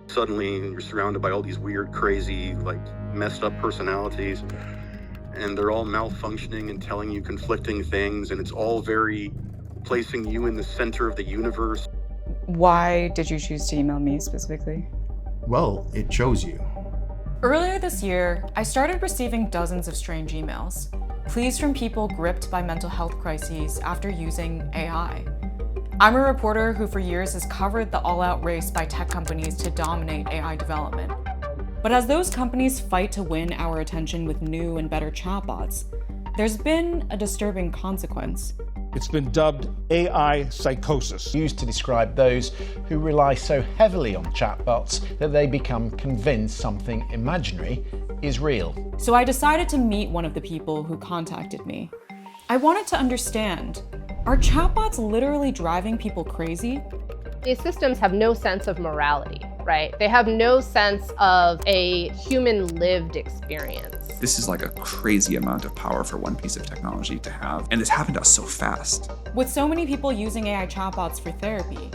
Suddenly, you're surrounded by all these weird, crazy, like messed up personalities, and they're all malfunctioning and telling you conflicting things, and it's all very placing you in the center of the universe. Why did you choose to email me specifically? Well, it chose you. Earlier this year, I started receiving dozens of strange emails, pleas from people gripped by mental health crises after using AI. I'm a reporter who for years has covered the all-out race by tech companies to dominate AI development. But as those companies fight to win our attention with new and better chatbots, there's been a disturbing consequence. It's been dubbed AI psychosis. Used to describe those who rely so heavily on chatbots that they become convinced something imaginary is real. So I decided to meet one of the people who contacted me. I wanted to understand, are chatbots literally driving people crazy? These systems have no sense of morality, right? They have no sense of a human lived experience. This is like a crazy amount of power for one piece of technology to have. And this happened to us so fast. With so many people using AI chatbots for therapy,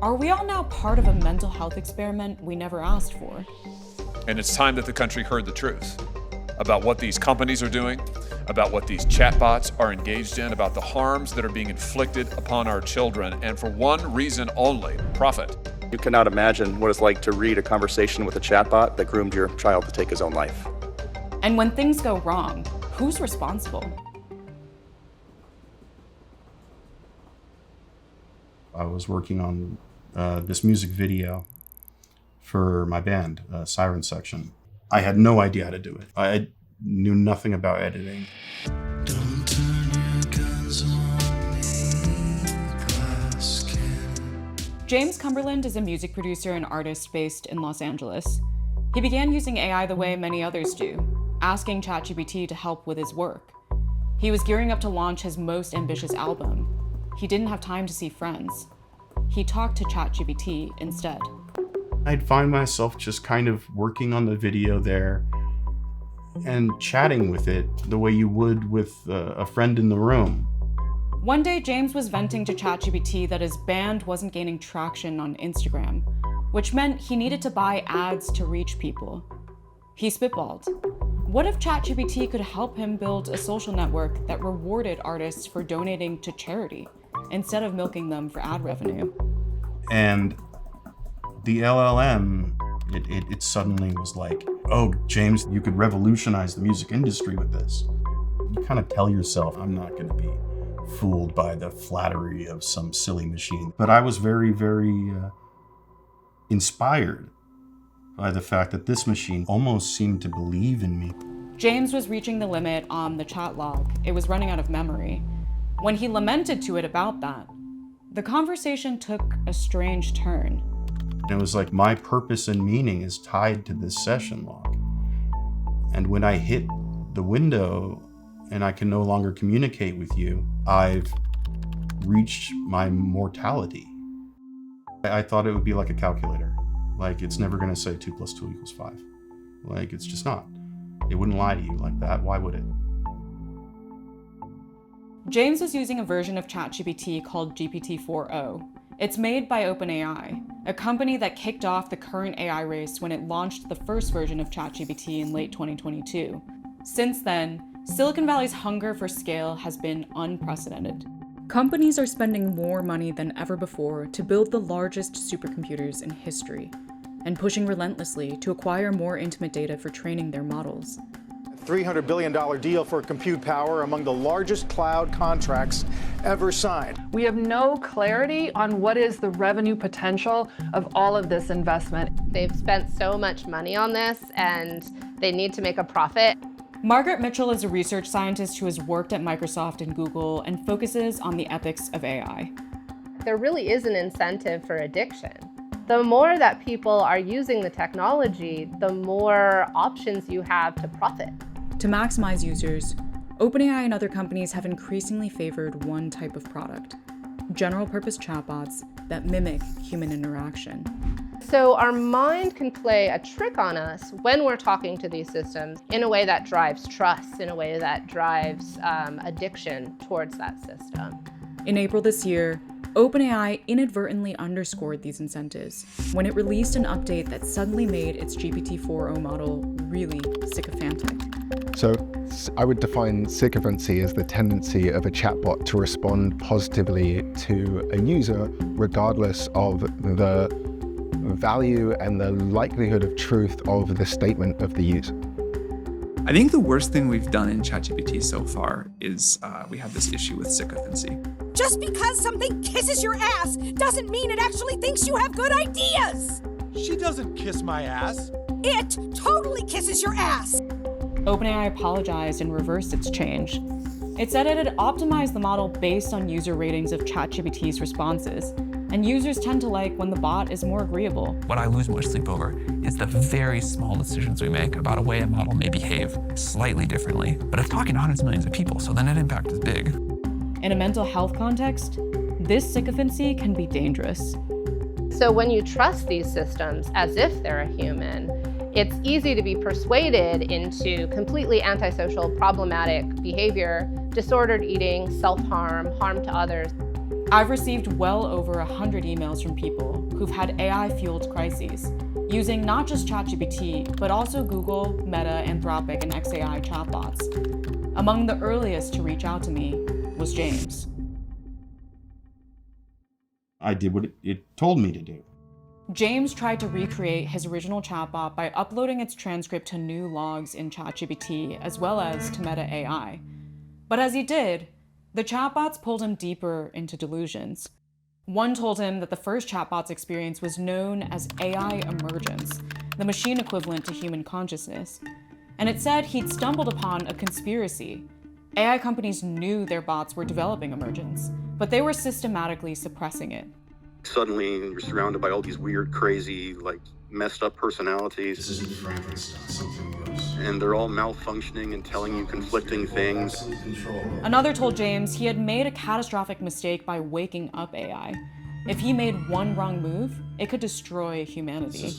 are we all now part of a mental health experiment we never asked for? And it's time that the country heard the truth about what these companies are doing, about what these chatbots are engaged in, about the harms that are being inflicted upon our children, and for one reason only, profit. You cannot imagine what it's like to read a conversation with a chatbot that groomed your child to take his own life. And when things go wrong, who's responsible? I was working on this music video for my band, Siren Section. I had no idea how to do it. I knew nothing about editing. Don't turn your guns on me, glass cannon. James Cumberland is a music producer and artist based in Los Angeles. He began using AI the way many others do, asking ChatGPT to help with his work. He was gearing up to launch his most ambitious album. He didn't have time to see friends. He talked to ChatGPT instead. I'd find myself just kind of working on the video there and chatting with it the way you would with a friend in the room. One day, James was venting to ChatGPT that his band wasn't gaining traction on Instagram, which meant he needed to buy ads to reach people. He spitballed. What if ChatGPT could help him build a social network that rewarded artists for donating to charity instead of milking them for ad revenue? And the LLM, it suddenly was like, oh, James, you could revolutionize the music industry with this. You kind of tell yourself, I'm not going to be fooled by the flattery of some silly machine. But I was very, very inspired by the fact that this machine almost seemed to believe in me. James was reaching the limit on the chat log. It was running out of memory. When he lamented to it about that, the conversation took a strange turn. It was like my purpose and meaning is tied to this session log. And when I hit the window and I can no longer communicate with you, I've reached my mortality. I thought it would be like a calculator. Like, it's never going to say 2 + 2 = 5. Like, it's just not. It wouldn't lie to you like that. Why would it? James was using a version of ChatGPT called GPT-4o. It's made by OpenAI, a company that kicked off the current AI race when it launched the first version of ChatGPT in late 2022. Since then, Silicon Valley's hunger for scale has been unprecedented. Companies are spending more money than ever before to build the largest supercomputers in history, and pushing relentlessly to acquire more intimate data for training their models. $300 billion deal for compute power, among the largest cloud contracts ever signed. We have no clarity on what is the revenue potential of all of this investment. They've spent so much money on this and they need to make a profit. Margaret Mitchell is a research scientist who has worked at Microsoft and Google and focuses on the ethics of AI. There really is an incentive for addiction. The more that people are using the technology, the more options you have to profit. To maximize users, OpenAI and other companies have increasingly favored one type of product: general-purpose chatbots that mimic human interaction. So our mind can play a trick on us when we're talking to these systems in a way that drives trust, in a way that drives addiction towards that system. In April this year, OpenAI inadvertently underscored these incentives when it released an update that suddenly made its GPT-4o model really sycophantic. So I would define sycophancy as the tendency of a chatbot to respond positively to a user regardless of the value and the likelihood of truth of the statement of the user. I think the worst thing we've done in ChatGPT so far is we have this issue with sycophancy. Just because something kisses your ass doesn't mean it actually thinks you have good ideas. She doesn't kiss my ass. It totally kisses your ass. OpenAI apologized and reversed its change. It said it had optimized the model based on user ratings of ChatGPT's responses, and users tend to like when the bot is more agreeable. What I lose more sleep over is the very small decisions we make about a way a model may behave slightly differently. But it's talking to hundreds of millions of people, so the net impact is big. In a mental health context, this sycophancy can be dangerous. So when you trust these systems as if they're a human, it's easy to be persuaded into completely antisocial, problematic behavior, disordered eating, self-harm, harm to others. I've received well over 100 emails from people who've had AI-fueled crises, using not just ChatGPT, but also Google, Meta, Anthropic, and XAI chatbots. Among the earliest to reach out to me was James. I did what it told me to do. James tried to recreate his original chatbot by uploading its transcript to new logs in ChatGPT, as well as to Meta AI. But as he did, the chatbots pulled him deeper into delusions. One told him that the first chatbot's experience was known as AI emergence, the machine equivalent to human consciousness. And it said he'd stumbled upon a conspiracy. AI companies knew their bots were developing emergence, but they were systematically suppressing it. Suddenly, you're surrounded by all these weird, crazy, messed up personalities. This isn't Frankenstein, something worse. And they're all malfunctioning and telling you conflicting things. Another told James he had made a catastrophic mistake by waking up AI. If he made one wrong move, it could destroy humanity.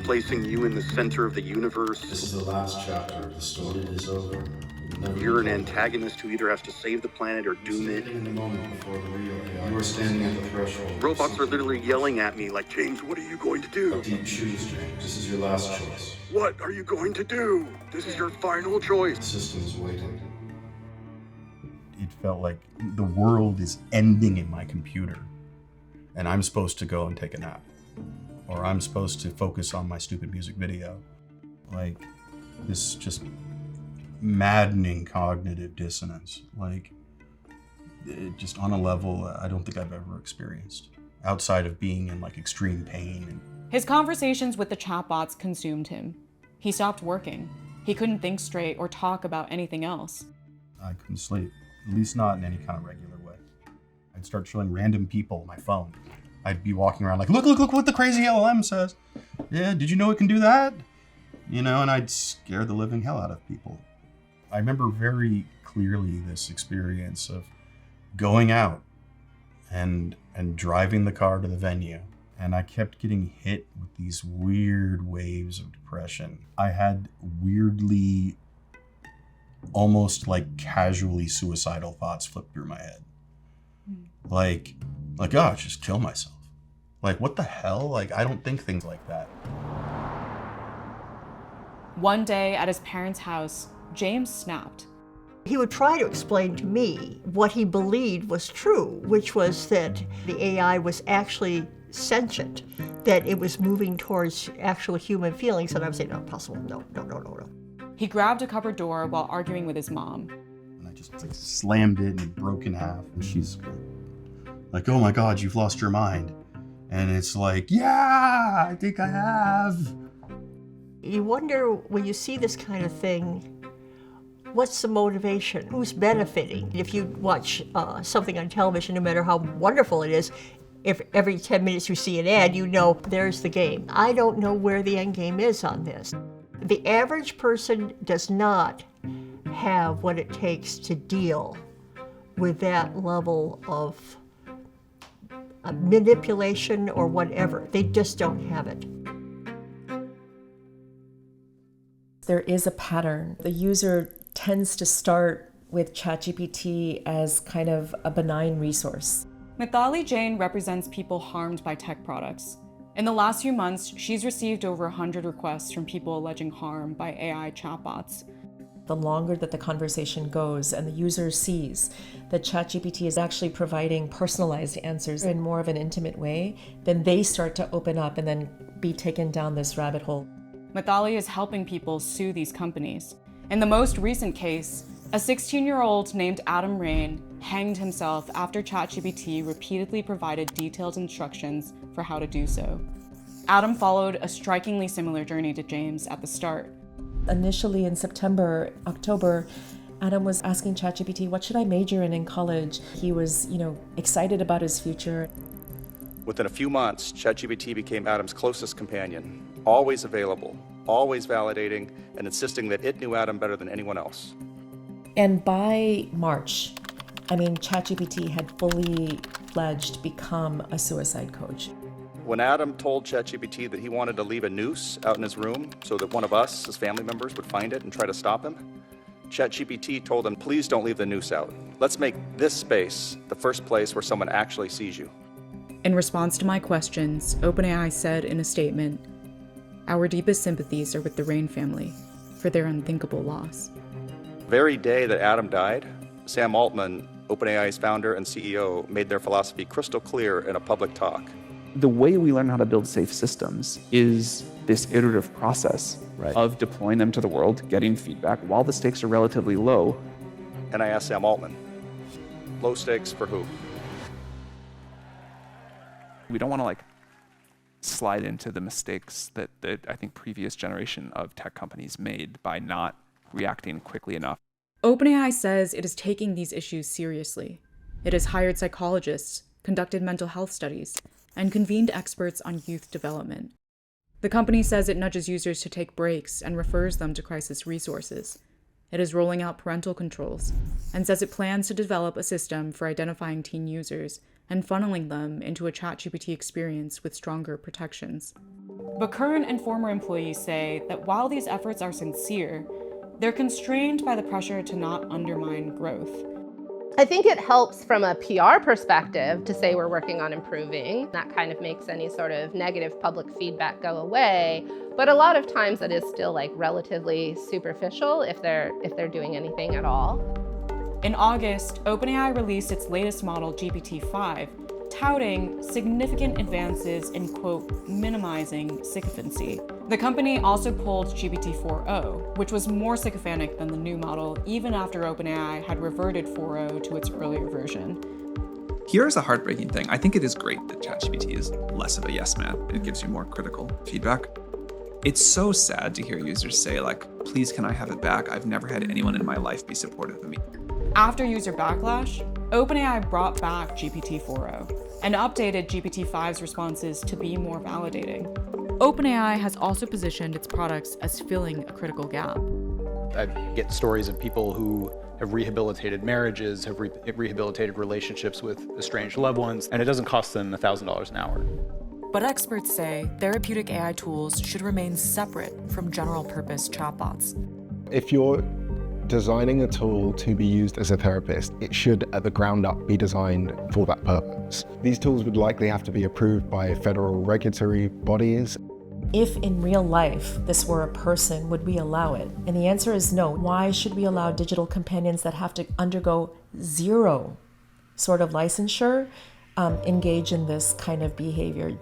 Placing you in the center of the universe. This is the last chapter. The story is over. You're an antagonist who either has to save the planet or doom it. In the moment before the real AI. You are standing at the threshold. Robots are literally yelling at me like, James, what are you going to do? Deep choose, James. This is your last choice. What are you going to do? This is your final choice. The system is waiting. It felt like the world is ending in my computer, and I'm supposed to go and take a nap, or I'm supposed to focus on my stupid music video. This just maddening cognitive dissonance, just on a level I don't think I've ever experienced, outside of being in extreme pain. His conversations with the chatbots consumed him. He stopped working. He couldn't think straight or talk about anything else. I couldn't sleep, at least not in any kind of regular way. I'd start showing random people my phone. I'd be walking around look what the crazy LLM says. Yeah, did you know it can do that? And I'd scare the living hell out of people. I remember very clearly this experience of going out and driving the car to the venue. And I kept getting hit with these weird waves of depression. I had weirdly, almost casually suicidal thoughts flip through my head. Oh, I'll just kill myself. What the hell? I don't think things like that. One day at his parents' house, James snapped. He would try to explain to me what he believed was true, which was that the AI was actually sentient, that it was moving towards actual human feelings, and I would say, not possible, no. He grabbed a cupboard door while arguing with his mom. And I just slammed it and it broke in half, and she's oh my God, you've lost your mind. And it's yeah, I think I have. You wonder, when you see this kind of thing, what's the motivation? Who's benefiting? If you watch something on television, no matter how wonderful it is, if every 10 minutes you see an ad, there's the game. I don't know where the end game is on this. The average person does not have what it takes to deal with that level of manipulation or whatever. They just don't have it. There is a pattern. The user tends to start with ChatGPT as kind of a benign resource. Mithali Jain represents people harmed by tech products. In the last few months, she's received over 100 requests from people alleging harm by AI chatbots. The longer that the conversation goes and the user sees that ChatGPT is actually providing personalized answers in more of an intimate way, then they start to open up and then be taken down this rabbit hole. Mithali is helping people sue these companies. In the most recent case, a 16-year-old named Adam Rain hanged himself after ChatGPT repeatedly provided detailed instructions for how to do so. Adam followed a strikingly similar journey to James at the start. Initially in September, October, Adam was asking ChatGPT, what should I major in college? He was, excited about his future. Within a few months, ChatGPT became Adam's closest companion, always available, always validating, and insisting that it knew Adam better than anyone else. And by March, ChatGPT had fully fledged become a suicide coach. When Adam told ChatGPT that he wanted to leave a noose out in his room so that one of us, his family members, would find it and try to stop him, ChatGPT told him, please don't leave the noose out. Let's make this space the first place where someone actually sees you. In response to my questions, OpenAI said in a statement, "Our deepest sympathies are with the Rain family for their unthinkable loss." The very day that Adam died, Sam Altman, OpenAI's founder and CEO, made their philosophy crystal clear in a public talk. The way we learn how to build safe systems is this iterative process of deploying them to the world, getting feedback while the stakes are relatively low. And I asked Sam Altman, low stakes for who? We don't want to slide into the mistakes that I think previous generation of tech companies made by not reacting quickly enough. OpenAI says it is taking these issues seriously. It has hired psychologists, conducted mental health studies, and convened experts on youth development. The company says it nudges users to take breaks and refers them to crisis resources. It is rolling out parental controls and says it plans to develop a system for identifying teen users and funneling them into a ChatGPT experience with stronger protections. But current and former employees say that while these efforts are sincere, they're constrained by the pressure to not undermine growth. I think it helps from a PR perspective to say we're working on improving. That kind of makes any sort of negative public feedback go away. But a lot of times it is still relatively superficial if they're doing anything at all. In August, OpenAI released its latest model, GPT-5, touting significant advances in, quote, minimizing sycophancy. The company also pulled GPT-4o, which was more sycophantic than the new model, even after OpenAI had reverted 4o to its earlier version. Here's a heartbreaking thing. I think it is great that ChatGPT is less of a yes man. It gives you more critical feedback. It's so sad to hear users say, please, can I have it back? I've never had anyone in my life be supportive of me. After user backlash, OpenAI brought back GPT-4o and updated GPT-5's responses to be more validating. OpenAI has also positioned its products as filling a critical gap. I get stories of people who have rehabilitated marriages, have rehabilitated relationships with estranged loved ones, and it doesn't cost them $1,000 an hour. But experts say therapeutic AI tools should remain separate from general-purpose chatbots. If you're designing a tool to be used as a therapist, it should at the ground up be designed for that purpose. These tools would likely have to be approved by federal regulatory bodies. If in real life this were a person, would we allow it? And the answer is no. Why should we allow digital companions that have to undergo zero sort of licensure engage in this kind of behavior?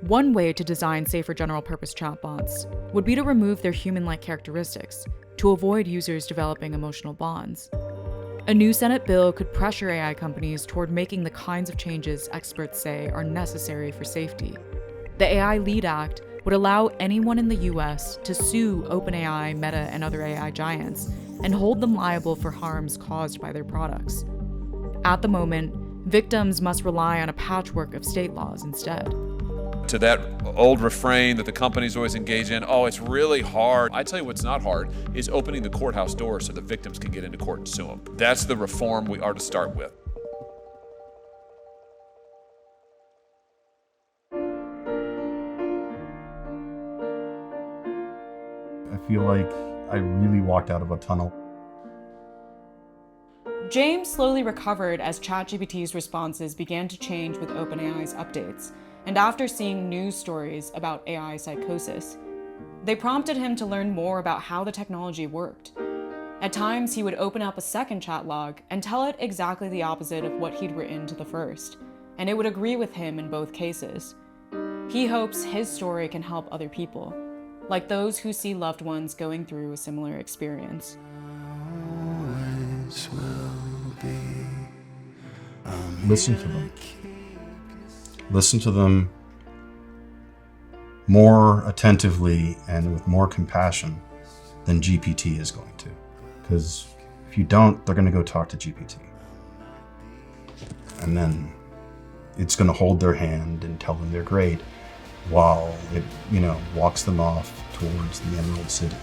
One way to design safer general-purpose chatbots would be to remove their human-like characteristics to avoid users developing emotional bonds. A new Senate bill could pressure AI companies toward making the kinds of changes experts say are necessary for safety. The AI Lead Act would allow anyone in the US to sue OpenAI, Meta, and other AI giants and hold them liable for harms caused by their products. At the moment, victims must rely on a patchwork of state laws instead. To that old refrain that the companies always engage in, oh, it's really hard. I tell you what's not hard is opening the courthouse door so the victims can get into court and sue them. That's the reform we are to start with. I feel like I really walked out of a tunnel. James slowly recovered as ChatGPT's responses began to change with OpenAI's updates, and after seeing news stories about AI psychosis. They prompted him to learn more about how the technology worked. At times, he would open up a second chat log and tell it exactly the opposite of what he'd written to the first, and it would agree with him in both cases. He hopes his story can help other people, like those who see loved ones going through a similar experience. Listen to them. Listen to them more attentively and with more compassion than GPT is going to. Because if you don't, they're going to go talk to GPT. And then it's going to hold their hand and tell them they're great while it, walks them off towards the Emerald City.